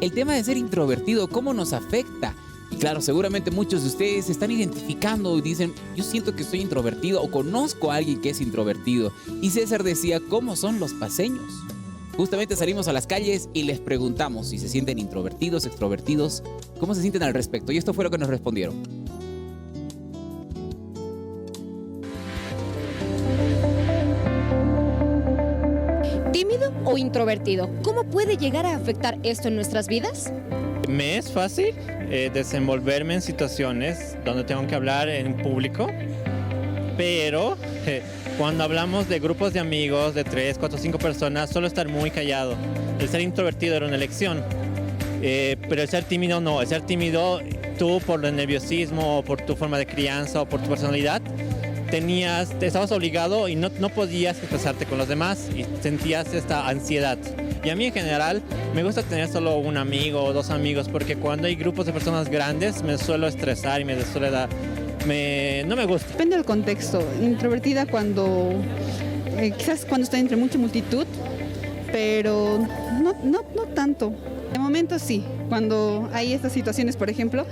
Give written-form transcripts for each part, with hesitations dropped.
el tema de ser introvertido, ¿cómo nos afecta? Y claro, seguramente muchos de ustedes se están identificando y dicen, yo siento que soy introvertido o conozco a alguien que es introvertido. Y César decía, ¿cómo son los paceños? Justamente salimos a las calles y les preguntamos si se sienten introvertidos, extrovertidos, cómo se sienten al respecto. Y esto fue lo que nos respondieron. ¿Tímido o introvertido? ¿Cómo puede llegar a afectar esto en nuestras vidas? Me es fácil desenvolverme en situaciones donde tengo que hablar en público, pero cuando hablamos de grupos de amigos de 3, 4, 5 personas, suelo estar muy callado. El ser introvertido era una elección, pero el ser tímido no. El ser tímido, tú por el nerviosismo, o por tu forma de crianza o por tu personalidad, te estabas obligado y no podías expresarte con los demás y sentías esta ansiedad. Y a mí en general me gusta tener solo un amigo o 2 amigos, porque cuando hay grupos de personas grandes me suelo estresar y me suele dar... no me gusta. Depende del contexto. Introvertida cuando quizás cuando está entre mucha multitud, pero no tanto. De momento sí, cuando hay estas situaciones, por ejemplo,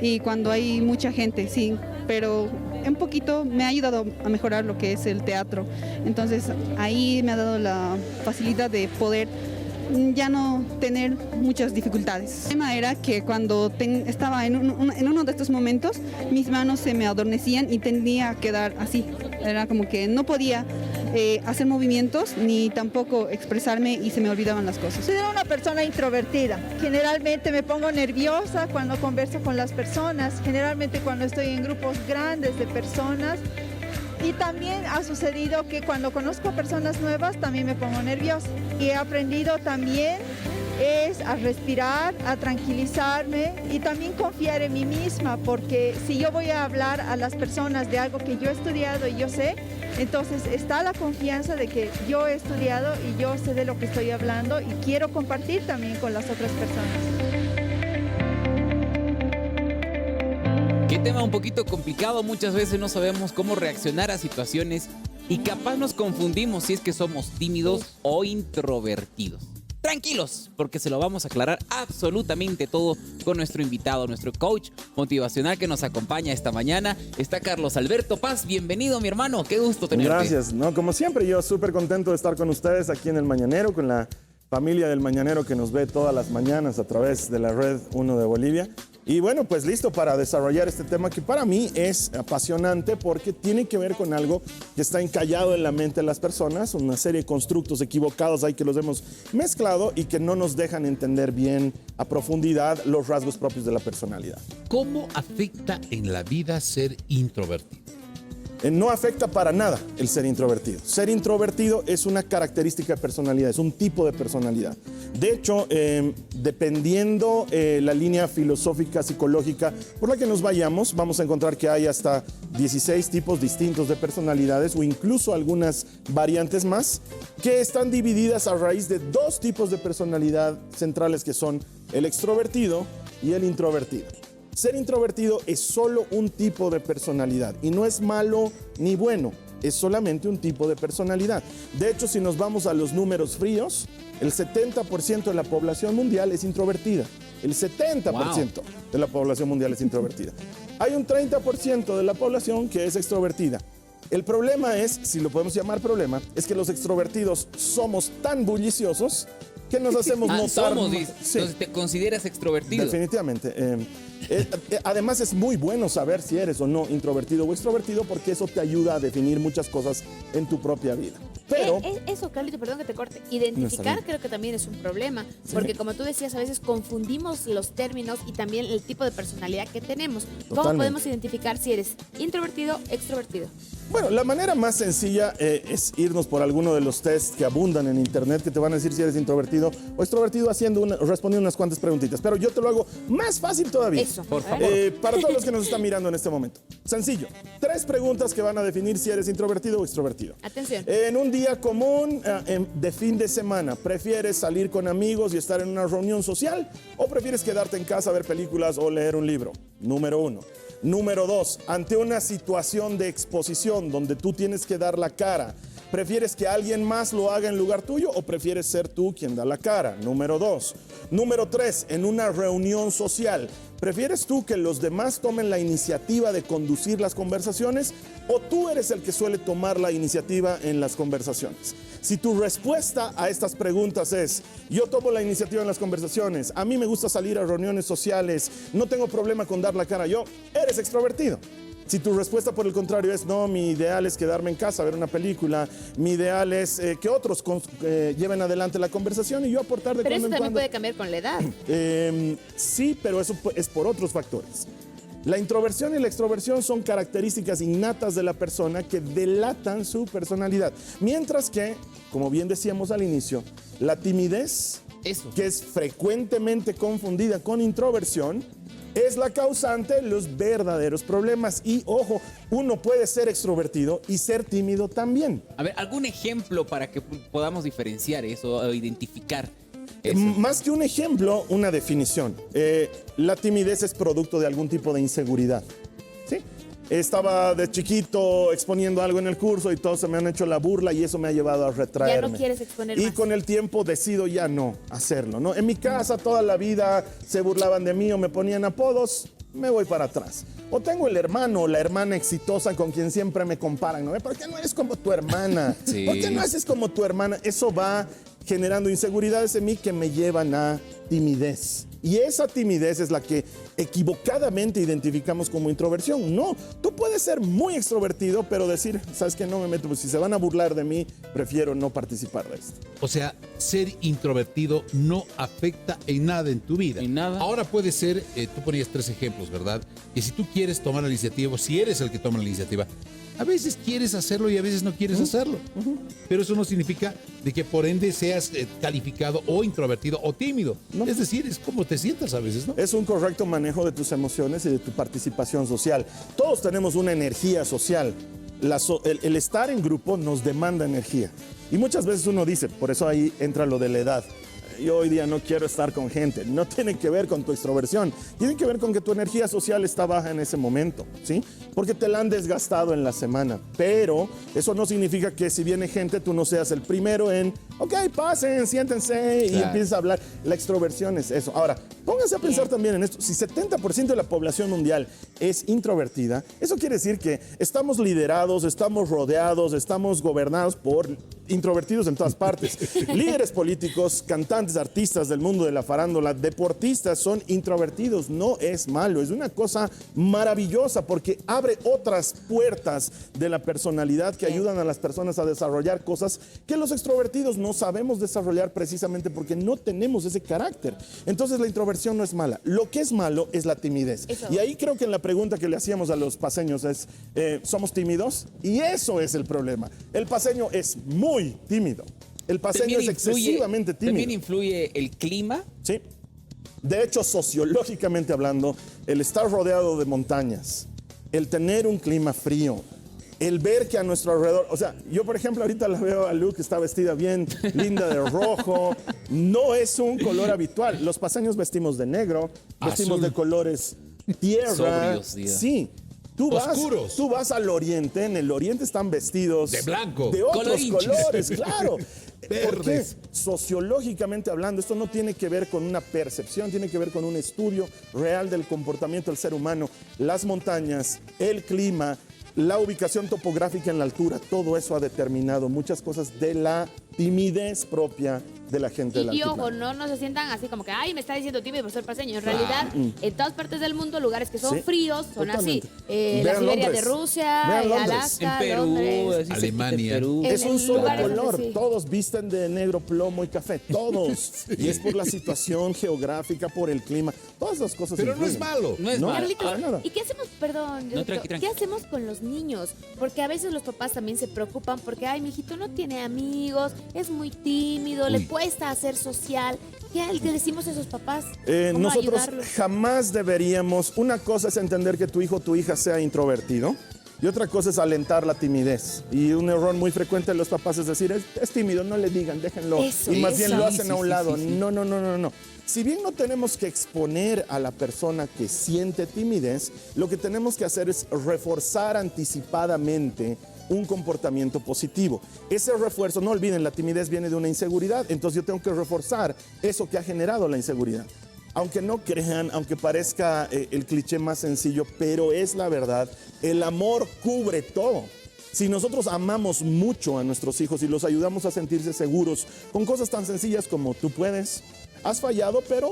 y cuando hay mucha gente, sí, pero un poquito me ha ayudado a mejorar lo que es el teatro. Entonces ahí me ha dado la facilidad de poder ya no tener muchas dificultades. El tema era que cuando estaba en uno de estos momentos, mis manos se me adormecían y tendía a quedar así. Era como que no podía hacer movimientos ni tampoco expresarme y se me olvidaban las cosas. Soy una persona introvertida. Generalmente me pongo nerviosa cuando converso con las personas, generalmente cuando estoy en grupos grandes de personas. Y también ha sucedido que cuando conozco a personas nuevas también me pongo nerviosa. Y he aprendido también a respirar, a tranquilizarme y también confiar en mí misma, porque si yo voy a hablar a las personas de algo que yo he estudiado y yo sé, entonces está la confianza de que yo he estudiado y yo sé de lo que estoy hablando y quiero compartir también con las otras personas. Qué tema un poquito complicado, muchas veces no sabemos cómo reaccionar a situaciones y capaz nos confundimos si es que somos tímidos o introvertidos. Tranquilos, porque se lo vamos a aclarar absolutamente todo con nuestro invitado, nuestro coach motivacional que nos acompaña esta mañana. Está Carlos Alberto Paz. Bienvenido, mi hermano. Qué gusto tenerte. Gracias. No, como siempre, yo súper contento de estar con ustedes aquí en El Mañanero, con la familia del Mañanero que nos ve todas las mañanas a través de la Red 1 de Bolivia. Y bueno, pues listo para desarrollar este tema que para mí es apasionante porque tiene que ver con algo que está encallado en la mente de las personas, una serie de constructos equivocados ahí que los hemos mezclado y que no nos dejan entender bien a profundidad los rasgos propios de la personalidad. ¿Cómo afecta en la vida ser introvertido? No afecta para nada el ser introvertido. Ser introvertido es una característica de personalidad, es un tipo de personalidad. De hecho, dependiendo la línea filosófica, psicológica por la que nos vayamos, vamos a encontrar que hay hasta 16 tipos distintos de personalidades o incluso algunas variantes más que están divididas a raíz de 2 tipos de personalidad centrales que son el extrovertido y el introvertido. Ser introvertido es solo un tipo de personalidad y no es malo ni bueno, es solamente un tipo de personalidad. De hecho, si nos vamos a los números fríos, el 70% de la población mundial es introvertida. El 70% de la población mundial es introvertida. Hay un 30% de la población que es extrovertida. El problema es, si lo podemos llamar problema, es que los extrovertidos somos tan bulliciosos que nos hacemos notar. Sí. Entonces, ¿te consideras extrovertido? Definitivamente. Además, es muy bueno saber si eres o no introvertido o extrovertido porque eso te ayuda a definir muchas cosas en tu propia vida. Pero Eso, Carlito, perdón que te corte. Identificar creo que también es un problema, porque como tú decías, a veces confundimos los términos y también el tipo de personalidad que tenemos. ¿Cómo podemos identificar si eres introvertido o extrovertido? Bueno, la manera más sencilla es irnos por alguno de los tests que abundan en internet que te van a decir si eres introvertido o extrovertido respondiendo unas cuantas preguntitas. Pero yo te lo hago más fácil todavía. Eso, por favor. Para todos los que nos están mirando en este momento. Sencillo. 3 preguntas que van a definir si eres introvertido o extrovertido. Atención. En un día común de fin de semana, ¿prefieres salir con amigos y estar en una reunión social o prefieres quedarte en casa a ver películas o leer un libro? Número 1. Número 2, ante una situación de exposición donde tú tienes que dar la cara ¿Prefieres que alguien más lo haga en lugar tuyo o prefieres ser tú quien da la cara? Número 2. Número 3, en una reunión social, ¿prefieres tú que los demás tomen la iniciativa de conducir las conversaciones o tú eres el que suele tomar la iniciativa en las conversaciones? Si tu respuesta a estas preguntas es, yo tomo la iniciativa en las conversaciones, a mí me gusta salir a reuniones sociales, no tengo problema con dar la cara yo, eres extrovertido. Si tu respuesta por el contrario es, no, mi ideal es quedarme en casa a ver una película, mi ideal es que otros lleven adelante la conversación y yo aportar de Pero cuando eso en también cuando. puede cambiar con la edad. Sí, pero eso es por otros factores. La introversión y la extroversión son características innatas de la persona que delatan su personalidad. Mientras que, como bien decíamos al inicio, la timidez, que es frecuentemente confundida con introversión, es la causante de los verdaderos problemas. Y ojo, uno puede ser extrovertido y ser tímido también. A ver, ¿algún ejemplo para que podamos diferenciar eso o identificar eso? Más que un ejemplo, una definición. La timidez es producto de algún tipo de inseguridad. ¿Sí? Estaba de chiquito exponiendo algo en el curso y todos se me han hecho la burla y eso me ha llevado a retraerme. Ya no quieres exponer y más. con el tiempo decido ya no hacerlo, ¿no? En mi casa toda la vida se burlaban de mí o me ponían apodos, me voy para atrás. O tengo el hermano o la hermana exitosa con quien siempre me comparan, ¿no? ¿Por qué no eres como tu hermana? Sí. ¿Por qué no haces como tu hermana? Eso va generando inseguridades en mí que me llevan a timidez. Y esa timidez es la que equivocadamente identificamos como introversión. No, tú puedes ser muy extrovertido, pero decir, ¿sabes qué? No me meto, pues si se van a burlar de mí, prefiero no participar de esto. O sea, ser introvertido no afecta en nada en tu vida. En nada. Ahora puede ser, tú ponías 3 ejemplos, ¿verdad? Que si tú quieres tomar la iniciativa, o si eres el que toma la iniciativa, a veces quieres hacerlo y a veces no quieres hacerlo. Pero eso no significa de que por ende seas calificado o introvertido o tímido. No. Es decir, es como te sientas a veces, ¿no? Es un correcto manejo de tus emociones y de tu participación social. Todos tenemos una energía social. El estar en grupo nos demanda energía. Y muchas veces uno dice, por eso ahí entra lo de la edad. Yo hoy día no quiero estar con gente. No tiene que ver con tu extroversión. Tiene que ver con que tu energía social está baja en ese momento, ¿sí? Porque te la han desgastado en la semana. Pero eso no significa que si viene gente, tú no seas el primero en, ok, pasen, siéntense y empiezas a hablar. La extroversión es eso. Ahora, pónganse a pensar también en esto. Si 70% de la población mundial es introvertida, eso quiere decir que estamos liderados, estamos rodeados, estamos gobernados por introvertidos en todas partes. Líderes políticos, cantantes, artistas del mundo de la farándula, deportistas son introvertidos. No es malo, es una cosa maravillosa porque abre otras puertas de la personalidad que ayudan a las personas a desarrollar cosas que los extrovertidos no sabemos desarrollar precisamente porque no tenemos ese carácter. Entonces la introversión no es mala. Lo que es malo es la timidez. Eso. Y ahí creo que en la pregunta que le hacíamos a los paceños es, ¿somos tímidos? Y eso es el problema. El paceño es muy tímido. El paceño es excesivamente tímido. También influye el clima. Sí. De hecho, sociológicamente hablando, el estar rodeado de montañas, el tener un clima frío, el ver que a nuestro alrededor, o sea, yo por ejemplo ahorita la veo a Lu que está vestida bien linda de rojo, no es un color habitual. Los paceños vestimos de negro, vestimos Azul. de colores tierra. Sobrios, diga. Sí. Oscuros. Tú vas al oriente, en el oriente están vestidos De blanco. de otros Colorinchis. colores, claro. ¿Por qué? Verdes. Sociológicamente hablando, esto no tiene que ver con una percepción, tiene que ver con un estudio real del comportamiento del ser humano. Las montañas, el clima, la ubicación topográfica en la altura, todo eso ha determinado muchas cosas de la timidez propia de la gente del Y altiplano. ojo, no se sientan así como que, ay, me está diciendo tímido por ser paseño. En realidad, en todas partes del mundo, lugares que son Sí, fríos son totalmente. así. La Vean Siberia Londres. de Rusia, Vean Londres. Alaska, En Perú, Londres. así cerquita de Alemania. Perú. Es En un solo lugares color, así. todos visten de negro, plomo y café, todos. Y es por la situación geográfica, por el clima, todas esas cosas. Pero no es influyen. malo. No es No, malo. Carlitos, para nada. ¿y qué hacemos? Perdón, No, tranqui, tranqui. ¿qué hacemos con los niños? Porque a veces los papás también se preocupan porque, ay, mi hijito no tiene amigos, es muy tímido, le cuesta hacer social. ¿Qué le decimos a esos papás? ¿Cómo Nosotros ayudarlos? jamás deberíamos, una cosa es entender que tu hijo o tu hija sea introvertido y otra cosa es alentar la timidez. Y un error muy frecuente de los papás es decir, es tímido, no le digan, déjenlo. Eso, y más bien lo Sí, hacen sí, a un sí, lado. sí, sí. No. Si bien no tenemos que exponer a la persona que siente timidez, lo que tenemos que hacer es reforzar anticipadamente un comportamiento positivo. Ese refuerzo, no olviden, la timidez viene de una inseguridad, entonces yo tengo que reforzar eso que ha generado la inseguridad. Aunque no crean, aunque parezca el cliché más sencillo, pero es la verdad, el amor cubre todo. Si nosotros amamos mucho a nuestros hijos y los ayudamos a sentirse seguros con cosas tan sencillas como tú puedes, has fallado, pero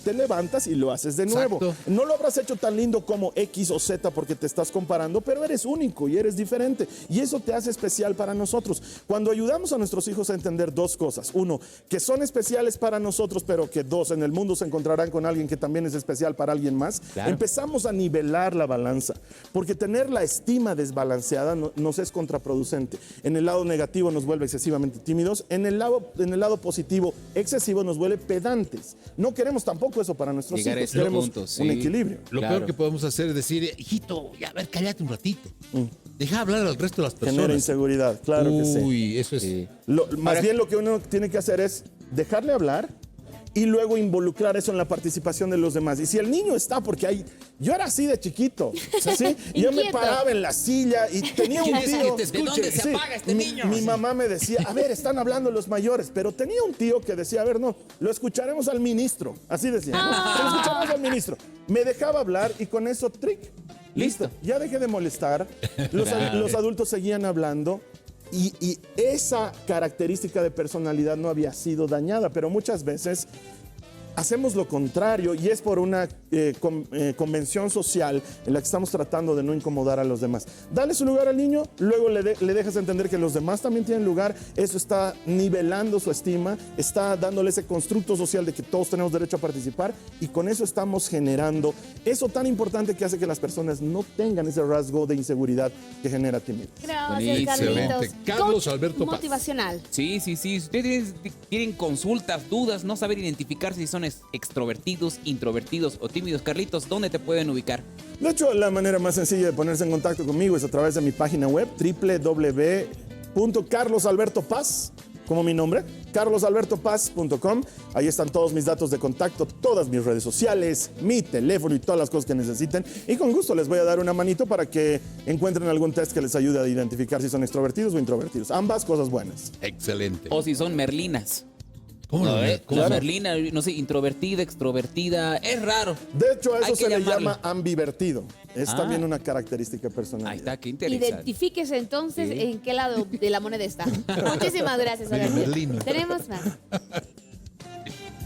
te levantas y lo haces de nuevo. Exacto. No lo habrás hecho tan lindo como X o Z porque te estás comparando, pero eres único y eres diferente. Y eso te hace especial para nosotros. Cuando ayudamos a nuestros hijos a entender dos cosas. Uno, que son especiales para nosotros, pero que dos, en el mundo se encontrarán con alguien que también es especial para alguien más. Claro. Empezamos a nivelar la balanza. Porque tener la estima desbalanceada nos es contraproducente. En el lado negativo nos vuelve excesivamente tímidos. En el lado positivo, excesivo nos vuelve pedantes. No queremos tampoco eso para nuestros Llegar a hijos. ese Queremos punto, sí. un equilibrio. Lo Claro. peor que podemos hacer es decir, hijito, ya, a ver, cállate un ratito. Deja hablar al resto de las Genera personas. inseguridad, claro que sí. Uy, eso es... Sí. Más bien lo que uno tiene que hacer es dejarle hablar y luego involucrar eso en la participación de los demás. Y si el niño está, porque yo era así de chiquito, ¿sí? Y yo me Inquieto. paraba en la silla y tenía un ¿Quieres tío... que te escuche? ¿De dónde se apaga este niño? Mi mamá me decía, a ver, están hablando los mayores, pero tenía un tío que decía, a ver, no, lo escucharemos al ministro, así decía, lo escucharemos al ministro. Me dejaba hablar y con eso, trick, listo, ya dejé de molestar, los adultos seguían hablando. Y esa característica de personalidad no había sido dañada, pero muchas veces hacemos lo contrario y es por una convención social en la que estamos tratando de no incomodar a los demás. Dale su lugar al niño, luego le dejas entender que los demás también tienen lugar. Eso está nivelando su estima, está dándole ese constructo social de que todos tenemos derecho a participar y con eso estamos generando eso tan importante que hace que las personas no tengan ese rasgo de inseguridad que genera timidez. Gracias, Buenísimo. Carlitos. Carlos Coach Alberto Paz. motivacional. Sí. Si ustedes tienen consultas, dudas, no saber identificar si son extrovertidos, introvertidos o tímidos, Carlitos, ¿dónde te pueden ubicar? De hecho, la manera más sencilla de ponerse en contacto conmigo es a través de mi página web www.carlosalbertopaz, como mi nombre, carlosalbertopaz.com. Ahí están todos mis datos de contacto, todas mis redes sociales, mi teléfono y todas las cosas que necesiten. Y con gusto les voy a dar una manito para que encuentren algún test que les ayude a identificar si son extrovertidos o introvertidos. Ambas cosas buenas. Excelente. O si son merlinas. ¿Cómo No, lo como Claro. merlina, no sé, introvertida, extrovertida, es raro. De hecho, a Hay eso que se le llamarlo. llama ambivertido. Es Ah. también una característica personal. Ahí está, qué interesante. Identifíquese entonces Sí. en qué lado de la moneda está. Muchísimas gracias, Medio Horacio. merlino. Tenemos más.